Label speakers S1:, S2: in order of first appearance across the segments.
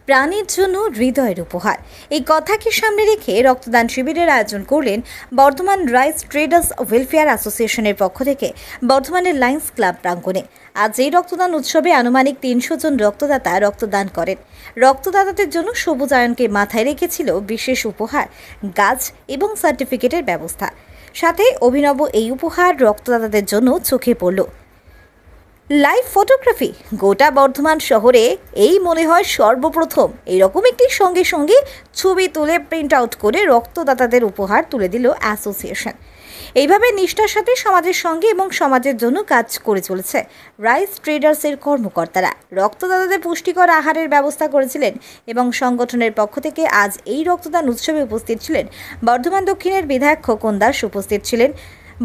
S1: প্রাণীর জন্য হৃদয়ের উপহার এই কথাকে সামনে রেখে রক্তদান শিবিরের আয়োজন করলেন বর্ধমান রাইস ট্রেডার্স ওয়েলফেয়ার অ্যাসোসিয়েশনের পক্ষ থেকে বর্ধমানের লায়ন্স ক্লাব প্রাঙ্গণে। আজ এই রক্তদান উৎসবে আনুমানিক ৩০০ জন রক্তদাতা রক্তদান করেন। রক্তদাতাদের জন্য সবুজায়নকে মাথায় রেখেছিল বিশেষ উপহার, গাছ এবং সার্টিফিকেটের ব্যবস্থা। সাথে অভিনব এই উপহার রক্তদাতাদের জন্য চোখে পড়ল। লাইভ ফটোগ্রাফি গোটা বর্ধমান শহরে এই মনে হয় সর্বপ্রথম এইরকম একটি সঙ্গে সঙ্গে ছবি তুলে প্রিন্ট আউট করে রক্তদাতাদের উপহার তুলে দিল অ্যাসোসিয়েশন। এইভাবে নিষ্ঠার সাথে সমাজের সঙ্গে এবং সমাজের জন্য কাজ করে চলেছে রাইস ট্রেডার্সের কর্মকর্তারা। রক্তদাতাদের পুষ্টিকর আহারের ব্যবস্থা করেছিলেন এবং সংগঠনের পক্ষ থেকে আজ এই রক্তদান উৎসবে উপস্থিত ছিলেন বর্ধমান দক্ষিণের বিধায়ক খোকন দাস, উপস্থিত ছিলেন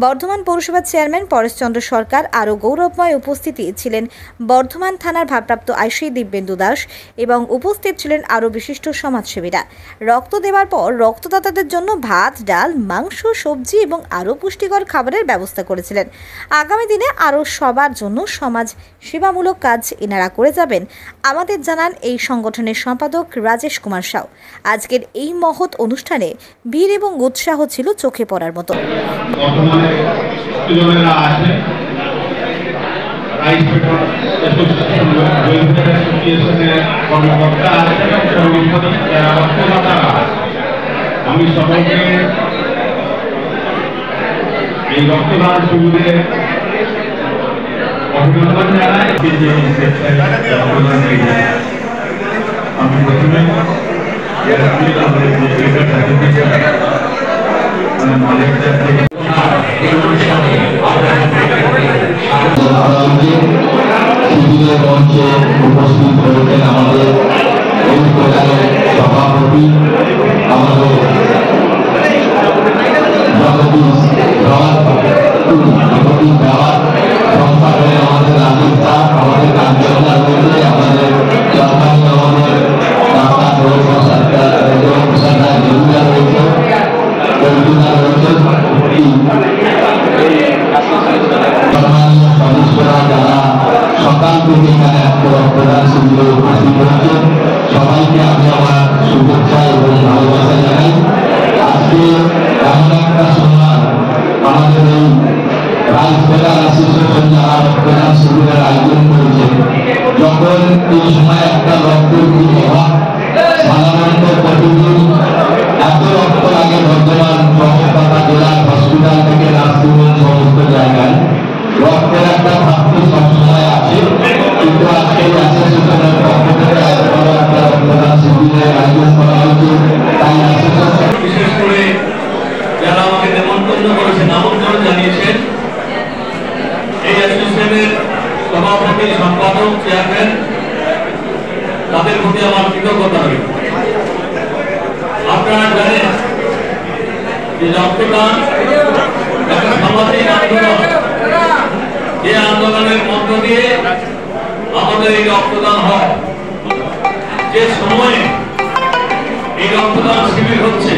S1: বর্ধমান পৌরসভার চেয়ারম্যান পরেশচন্দ্র সরকার। আরও গৌরবময় উপস্থিতি ছিলেন বর্ধমান থানার ভারপ্রাপ্ত আইসি দিব্যেন্দু দাস এবং উপস্থিত ছিলেন আরও বিশিষ্ট সমাজসেবীরা। রক্ত দেওয়ার পর রক্তদাতাদের জন্য ভাত, ডাল, মাংস, সবজি এবং আরও পুষ্টিকর খাবারের ব্যবস্থা করেছিলেন। আগামী দিনে আরও সবার জন্য সমাজ সেবামূলক কাজ এনারা করে যাবেন আমাদের জানান এই সংগঠনের সম্পাদক রাজেশ কুমার সাউ। আজকের এই মহৎ অনুষ্ঠানে ভিড় এবং উৎসাহ ছিল চোখে পড়ার মতো।
S2: স্টুডেন্টরা আসে রাইস ট্রেডার্স অ্যাসোসিয়েশনের কর্মকর্তা আছেন এবং রক্তদাতারা। আমি সকলকে এই রক্তদান শিবিরে অভিনন্দন জানাই। আমি প্রথমে
S3: শিবিরের মঞ্চে উপস্থিত রয়েছেন আমাদের এই প্রচারের সভাপতি, আমাদের সংস্থানের আমাদের রাজীব দা, আমাদের কাঞ্চনদা রয়েছে, আমাদের সম্মানীয় আমাদের ডাক্তার সরকার রয়েছে, সদস্যরা যারা সকাল থেকে এখানে রক্তদান শিবিরে উপস্থিত হয়েছেন, সবাইকে আমি আমার শুভেচ্ছা এবং ভালোবাসা জানাই। আজকে এমন একটা সময় আমাদের এই রাইস ট্রেডার্স অ্যাসোসিয়েশন যারা রক্তদান শিবিরের আয়োজন করেছে, যখন এই সময় একটা রক্তের খুব অভাব, সাধারণত প্রতিদিন এত রক্ত লাগে বর্ধমান সহস্রতা জেলার হসপিটাল থেকে নার্সিংহোম সমস্ত জায়গায় রক্তের একটা ঘাটতি সবসময় আছে, কিন্তু আজকে অ্যাসোসিয়েশনের পক্ষ থেকে একটা রক্তদান শিবিরের আয়োজন করা হয়েছে। তাই অ্যাসোসিয়েশন
S2: বিশেষ করে যারা আমাকে নেমন্তন্ন করেছেন, আমন্ত্রণ জানিয়েছেন, এই অ্যাসোসিয়েশনের সভাপতি, সম্পাদক, চেয়ারম্যান, তাদের প্রতি আমার কৃতজ্ঞতা রইল। আপনারা জানেন যে রক্তদান একটা সামাজিক আন্দোলন, যে আন্দোলনের মধ্য দিয়ে আমাদের এই রক্তদান হয়। যে সময়ে এই রক্তদান শিবির হচ্ছে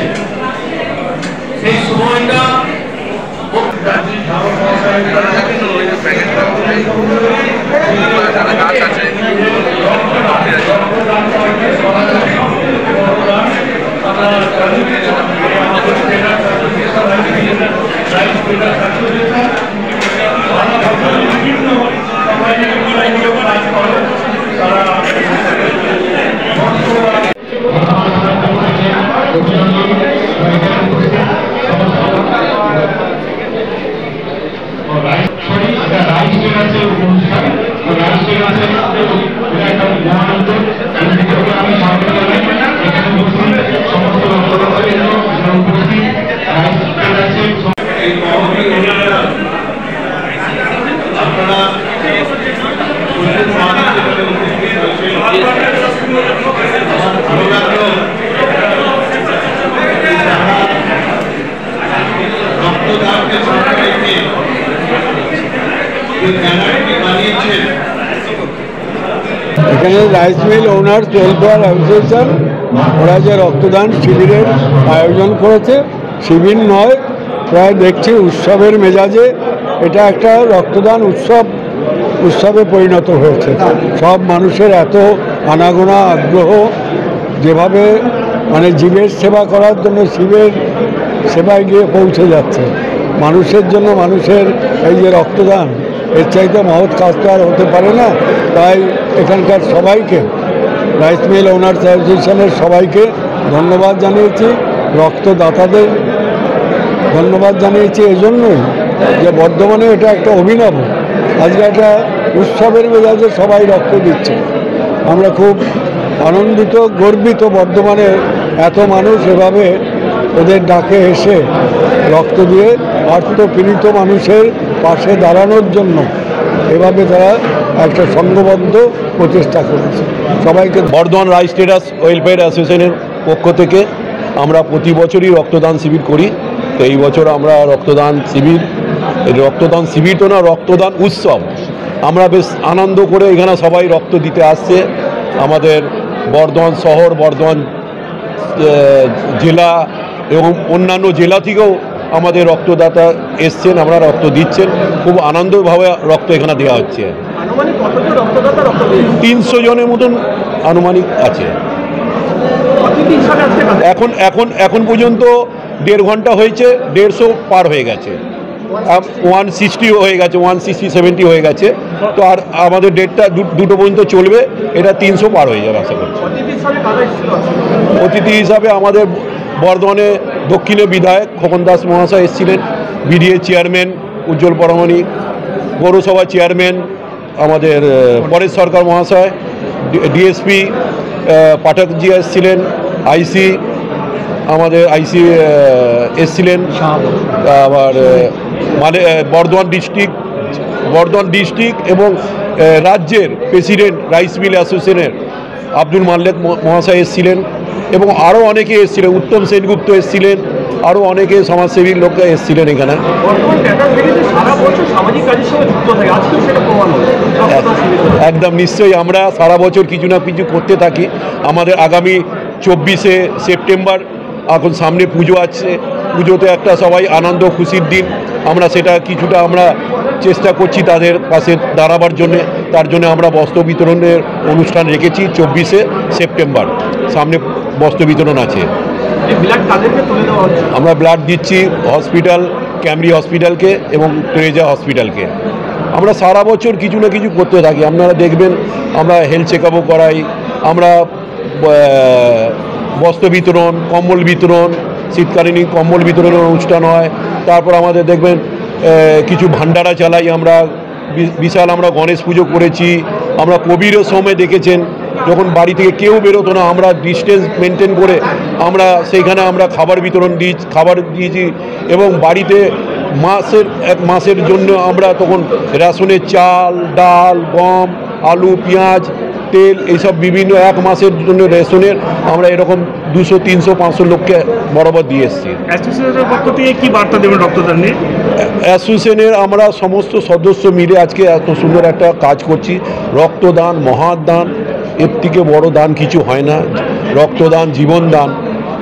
S2: সেই সময়টা
S4: এখানে rice mill owners welfare association ওরা যে রক্তদান শিবিরের আয়োজন করেছে, শিবির নয়, প্রায় দেখছি উৎসবের মেজাজে এটা একটা রক্তদান উৎসবে পরিণত হয়েছে। সব মানুষের এত আনাগোনা আগ্রহ, যেভাবে মানে জীবের সেবা করার জন্য শিবের সেবায় গিয়ে পৌঁছে যাচ্ছে মানুষের জন্য। মানুষের এই যে রক্তদান, এর চাইতে মহৎ কাজ তো আর হতে পারে না। তাই এখানকার সবাইকে, রাইস মিল ওনার্স অ্যাসোসিয়েশনের সবাইকে ধন্যবাদ জানিয়েছি, রক্তদাতাদের ধন্যবাদ জানিয়েছি এজন্যই যে বর্ধমানে এটা একটা অভিনব, আজকে একটা উৎসবের মেজাজে সবাই রক্ত দিচ্ছে। আমরা খুব আনন্দিত, গর্বিত বর্ধমানে এত মানুষ এভাবে ওদের ডাকে এসে রক্ত দিয়ে আত্মপীড়িত মানুষের পাশে দাঁড়ানোর জন্য এভাবে তারা একটা সংঘবদ্ধ প্রচেষ্টা করেছে। সবাইকে
S5: বর্ধমান রাইস ট্রেডার্স ওয়েলফেয়ার অ্যাসোসিয়েশনের পক্ষ থেকে আমরা প্রতি বছরই রক্তদান শিবির করি। তো এই বছর আমরা রক্তদান শিবির তো না, রক্তদান উৎসব আমরা বেশ আনন্দ করে এখানে সবাই রক্ত দিতে আসছে। আমাদের বর্ধমান শহর, বর্ধমান জেলা এবং অন্যান্য জেলা থেকেও আমাদের রক্তদাতা এসছেন, আমরা রক্ত দিচ্ছেন। খুব আনন্দভাবে রক্ত এখানে দেওয়া হচ্ছে। 300 জনের মতন আনুমানিক আছে। এখন পর্যন্ত 1.5 ঘন্টা হয়েছে, 150 পার হয়ে গেছে, 160 হয়ে গেছে, 160-170 হয়ে গেছে। তো আর আমাদের ডেটটা 2টো পর্যন্ত চলবে, এটা 300 পার হয়ে যাবে আশা করছি। অতিথি হিসাবে আমাদের বর্ধমানে দক্ষিণে বিধায়ক খোকন দাস মহাশয় এসেছিলেন, বিডিএ চেয়ারম্যান উজ্জ্বল পরামানিক, পৌরসভা চেয়ারম্যান আমাদের পরেশ সরকার মহাশয়, ডিএসপি পাঠকজি এসেছিলেন, আইসি এসেছিলেন, আবার বর্ধমান ডিস্ট্রিক্ট এবং রাজ্যের প্রেসিডেন্ট রাইস মিল অ্যাসোসিয়েশনের আব্দুল মাল্লেক মহাশয় এসেছিলেন এবং আরও অনেকে এসেছিলেন, উত্তম সেনগুপ্ত এসেছিলেন, আরও অনেকে সমাজসেবী লোকরা এসেছিলেন এখানে। একদম নিশ্চয়ই, আমরা সারা বছর কিছু না কিছু করতে থাকি। আমাদের আগামী 24শে সেপ্টেম্বর এখন সামনে পুজো আছে, পুজোতে একটা সবাই আনন্দ খুশির দিন, আমরা সেটা কিছুটা আমরা চেষ্টা করছি তাদের পাশে দাঁড়াবার জন্যে। তার জন্য আমরা বস্ত্র বিতরণের অনুষ্ঠান রেখেছি 24শে সেপ্টেম্বর, সামনে বস্ত্র বিতরণ আছে। আমরা ব্লাড দিচ্ছি হসপিটাল, ক্যামরি হসপিটালকে এবং টেরেজা হসপিটালকে। আমরা সারা বছর কিছু না কিছু করতে থাকি। আপনারা দেখবেন আমরা হেলথ চেক আপও করাই, আমরা বস্ত্র বিতরণ, কম্বল বিতরণ, শীতকালীন কম্বল বিতরণের অনুষ্ঠান হয়। তারপর আমাদের দেখবেন কিছু ভান্ডারা চালাই আমরা, বিশাল আমরা গণেশ পুজো করেছি। আমরা কোভিডের সময় দেখেছেন যখন বাড়ি থেকে কেউ বেরোতো না, আমরা ডিস্টেন্স মেনটেন করে আমরা সেইখানে আমরা খাবার দিয়েছি এবং বাড়িতে এক মাসের জন্য আমরা তখন রেশনের চাল, ডাল, গম, আলু, পেঁয়াজ, তেল এইসব বিভিন্ন 1 মাসের জন্য রেশনের আমরা এরকম 200, 300, 500 লোককে বরাবর দিয়ে এসেছি।
S6: অ্যাসোসিয়েশনের পক্ষ থেকে কি বার্তা দেবেন রক্তদান নিয়ে?
S5: অ্যাসোসিয়েশনের আমরা সমস্ত সদস্য মিলে আজকে এত সুন্দর একটা কাজ করছি। রক্তদান মহাদান, এর থেকে বড় দান কিছু হয় না। রক্তদান জীবনদান।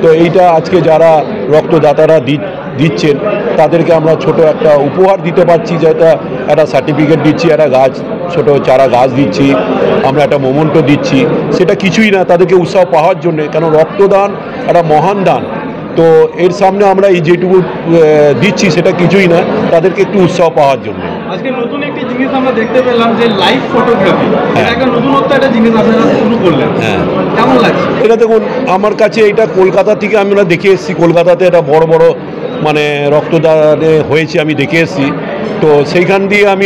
S5: তো এইটা আজকে যারা রক্তদাতারা দিচ্ছেন তাদেরকে আমরা ছোট একটা উপহার দিতে পারছি, যেটা একটা সার্টিফিকেট দিচ্ছি, একটা গাছ, ছোট চারা গাছ দিচ্ছি, আমরা একটা মোমেন্টো দিচ্ছি। সেটা কিছুই না, তাদেরকে উৎসাহ পাওয়ার জন্যে, কারণ রক্তদান একটা মহান দান। তো এর সামনে আমরা এই যেটুকু দিচ্ছি সেটা কিছুই না, তাদেরকে একটু উৎসাহ পাওয়ার জন্য।
S6: আজকে নতুন একটি জিনিস আমরা দেখতে পেলাম যে লাইভ ফটোগ্রাফি, এটা একটা নতুনত্ব একটা জিনিস আপনারা শুরু করলেন। হ্যাঁ, কেমন লাগছে
S5: এটা? দেখুন, আমার কাছে এটা কলকাতা থেকে আমরা দেখে এসেছি। কলকাতাতে একটা বড় মানে রক্তদানে হয়েছে, আমি দেখে এসেছি। তো সেইখান দিয়ে আমি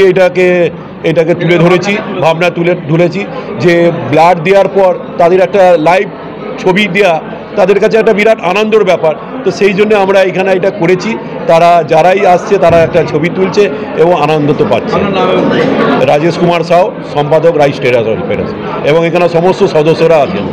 S5: এটাকে তুলে ধরেছি, ভাবনা তুলে ধরেছি যে ব্লাড দেওয়ার পর তাদের একটা লাইভ ছবি দেওয়া তাদের কাছে একটা বিরাট আনন্দের ব্যাপার। তো সেই জন্য আমরা এখানে এটা করেছি। তারা যারাই আসছে তারা একটা ছবি তুলছে এবং আনন্দ তো পাচ্ছে। রাজেশ কুমার সাউ, সম্পাদক রাইস ট্রেডার্স ওয়েলফেয়ার, এবং এখানে সমস্ত সদস্যরা আছেন।